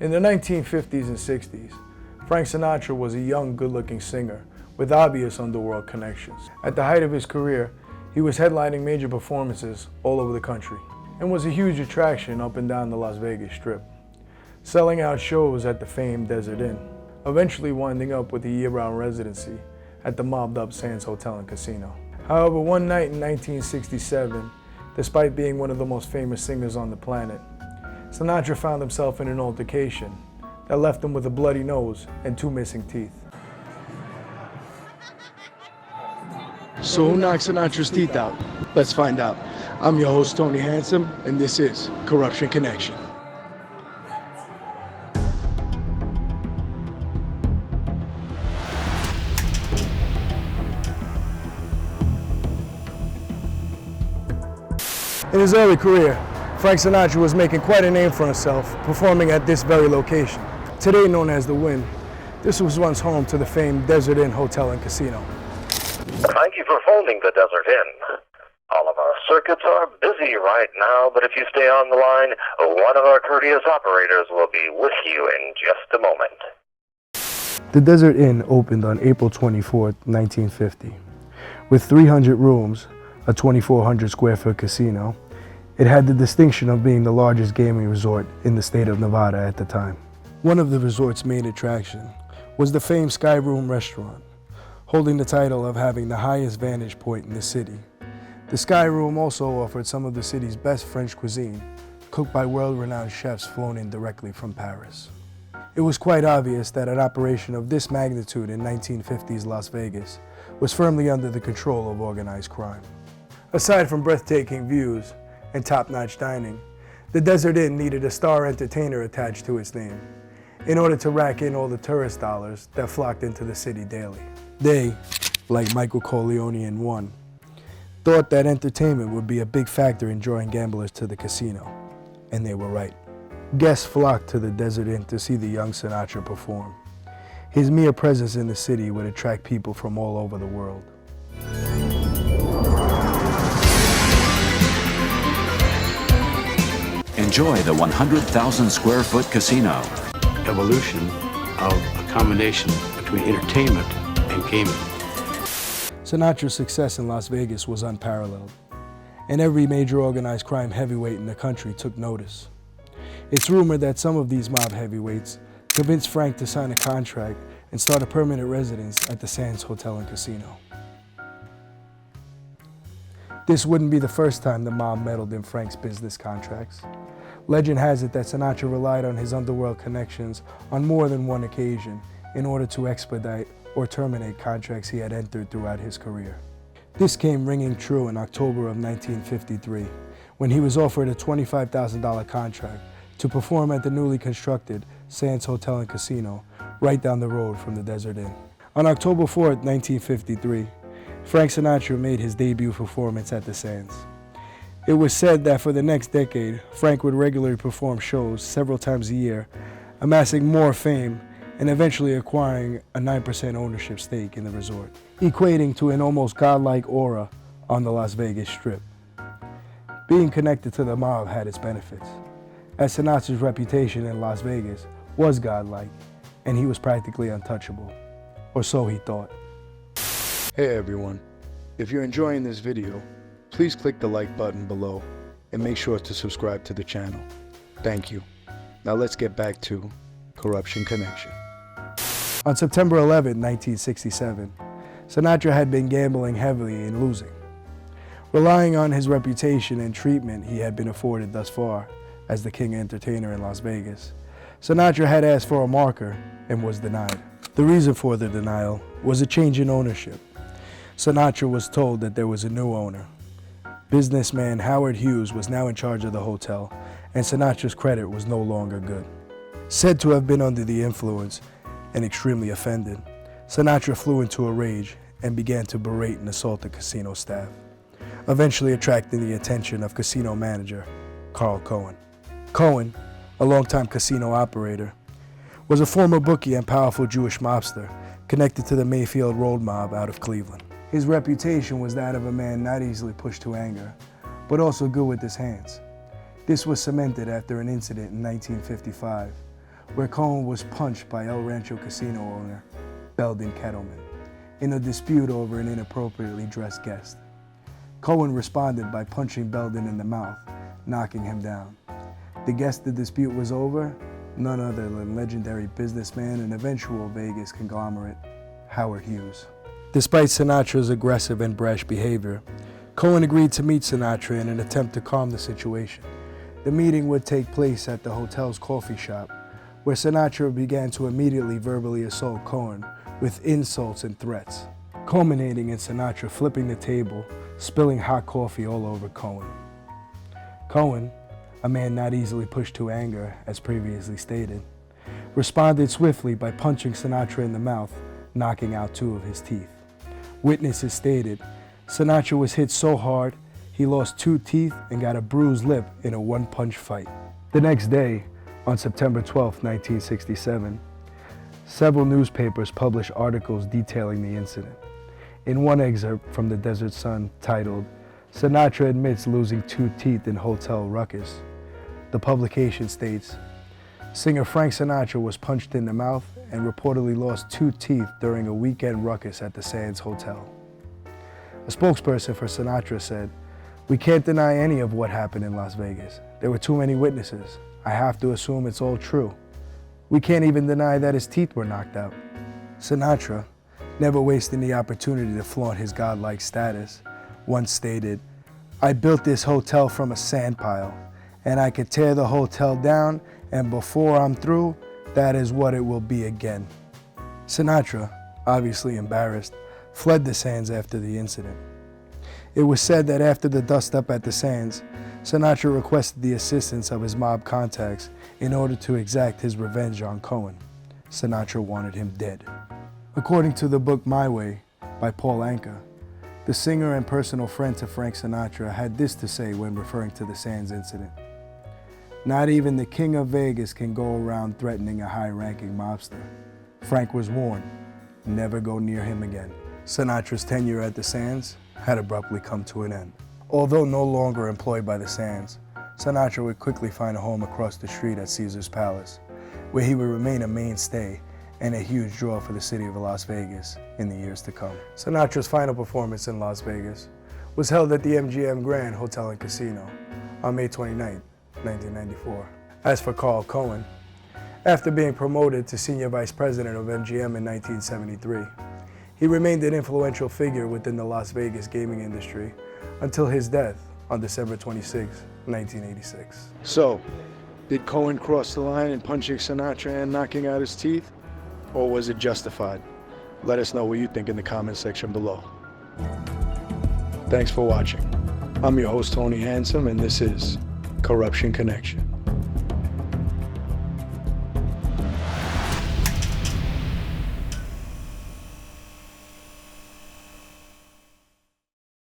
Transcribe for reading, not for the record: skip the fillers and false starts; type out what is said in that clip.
In the 1950s and 60s, Frank Sinatra was a young, good-looking singer with obvious underworld connections. At the height of his career, he was headlining major performances all over the country and was a huge attraction up and down the Las Vegas Strip, selling out shows at the famed Desert Inn, eventually winding up with a year-round residency at the mobbed-up Sands Hotel and Casino. However, one night in 1967, despite being one of the most famous singers on the planet, Sinatra found himself in an altercation that left him with a bloody nose and 2 missing teeth. So who knocked Sinatra's teeth out? Let's find out. I'm your host, Tony Handsome, and this is Corruption Connection. In his early career, Frank Sinatra was making quite a name for himself, performing at this very location. Today known as The Wynn, this was once home to the famed Desert Inn Hotel and Casino. Thank you for phoning the Desert Inn. All of our circuits are busy right now, but if you stay on the line, one of our courteous operators will be with you in just a moment. The Desert Inn opened on April 24, 1950. With 300 rooms, a 2,400 square foot casino, it had the distinction of being the largest gaming resort in the state of Nevada at the time. One of the resort's main attractions was the famed Sky Room restaurant, holding the title of having the highest vantage point in the city. The Sky Room also offered some of the city's best French cuisine, cooked by world-renowned chefs flown in directly from Paris. It was quite obvious that an operation of this magnitude in 1950s Las Vegas was firmly under the control of organized crime. Aside from breathtaking views and top-notch dining, the Desert Inn needed a star entertainer attached to its name in order to rack in all the tourist dollars that flocked into the city daily. They, like Michael Corleone in One, thought that entertainment would be a big factor in drawing gamblers to the casino, and they were right. Guests flocked to the Desert Inn to see the young Sinatra perform. His mere presence in the city would attract people from all over the world. Enjoy the 100,000 square foot casino. Evolution of a combination between entertainment and gaming. Sinatra's success in Las Vegas was unparalleled, and every major organized crime heavyweight in the country took notice. It's rumored that some of these mob heavyweights convinced Frank to sign a contract and start a permanent residence at the Sands Hotel and Casino. This wouldn't be the first time the mob meddled in Frank's business contracts. Legend has it that Sinatra relied on his underworld connections on more than one occasion in order to expedite or terminate contracts he had entered throughout his career. This came ringing true in October of 1953, when he was offered a $25,000 contract to perform at the newly constructed Sands Hotel and Casino right down the road from the Desert Inn. On October 4, 1953, Frank Sinatra made his debut performance at the Sands. It was said that for the next decade, Frank would regularly perform shows several times a year, amassing more fame and eventually acquiring a 9% ownership stake in the resort, equating to an almost godlike aura on the Las Vegas Strip. Being connected to the mob had its benefits, as Sinatra's reputation in Las Vegas was godlike, and he was practically untouchable, or so he thought. Hey everyone, if you're enjoying this video, please click the like button below and make sure to subscribe to the channel. Thank you. Now let's get back to Corruption Connection. On September 11, 1967, Sinatra had been gambling heavily and losing. Relying on his reputation and treatment he had been afforded thus far as the king entertainer in Las Vegas, Sinatra had asked for a marker and was denied. The reason for the denial was a change in ownership. Sinatra was told that there was a new owner. Businessman Howard Hughes was now in charge of the hotel, and Sinatra's credit was no longer good. Said to have been under the influence and extremely offended, Sinatra flew into a rage and began to berate and assault the casino staff, eventually attracting the attention of casino manager Carl Cohen. Cohen, a longtime casino operator, was a former bookie and powerful Jewish mobster connected to the Mayfield Road mob out of Cleveland. His reputation was that of a man not easily pushed to anger, but also good with his hands. This was cemented after an incident in 1955, where Cohen was punched by El Rancho casino owner Belden Kettleman in a dispute over an inappropriately dressed guest. Cohen responded by punching Belden in the mouth, knocking him down. The guest the dispute was over, none other than legendary businessman and eventual Vegas conglomerate, Howard Hughes. Despite Sinatra's aggressive and brash behavior, Cohen agreed to meet Sinatra in an attempt to calm the situation. The meeting would take place at the hotel's coffee shop, where Sinatra began to immediately verbally assault Cohen with insults and threats, culminating in Sinatra flipping the table, spilling hot coffee all over Cohen. Cohen, a man not easily pushed to anger, as previously stated, responded swiftly by punching Sinatra in the mouth, knocking out 2 of his teeth. Witnesses stated Sinatra was hit so hard he lost 2 teeth and got a bruised lip in a one-punch fight. The next day, on September 12, 1967, several newspapers published articles detailing the incident. In one excerpt from the Desert Sun titled, "Sinatra Admits Losing 2 Teeth in Hotel Ruckus," the publication states, singer Frank Sinatra was punched in the mouth and reportedly lost 2 teeth during a weekend ruckus at the Sands Hotel. A spokesperson for Sinatra said, "We can't deny any of what happened in Las Vegas. There were too many witnesses. I have to assume it's all true. We can't even deny that his teeth were knocked out." Sinatra, never wasting the opportunity to flaunt his godlike status, once stated, "I built this hotel from a sand pile, and I could tear the hotel down, and before I'm through, that is what it will be again." Sinatra, obviously embarrassed, fled the Sands after the incident. It was said that after the dust-up at the Sands, Sinatra requested the assistance of his mob contacts in order to exact his revenge on Cohen. Sinatra wanted him dead. According to the book My Way by Paul Anka, the singer and personal friend to Frank Sinatra had this to say when referring to the Sands incident. "Not even the king of Vegas can go around threatening a high-ranking mobster. Frank was warned, never go near him again." Sinatra's tenure at the Sands had abruptly come to an end. Although no longer employed by the Sands, Sinatra would quickly find a home across the street at Caesar's Palace, where he would remain a mainstay and a huge draw for the city of Las Vegas in the years to come. Sinatra's final performance in Las Vegas was held at the MGM Grand Hotel and Casino on May 29, 1994. As for Carl Cohen, after being promoted to senior vice president of MGM in 1973, he remained an influential figure within the Las Vegas gaming industry until his death on December 26, 1986. So, did Cohen cross the line in punching Sinatra and knocking out his teeth? Or was it justified? Let us know what you think in the comment section below. Thanks for watching. I'm your host, Tony Handsome, and this is Corruption Connection.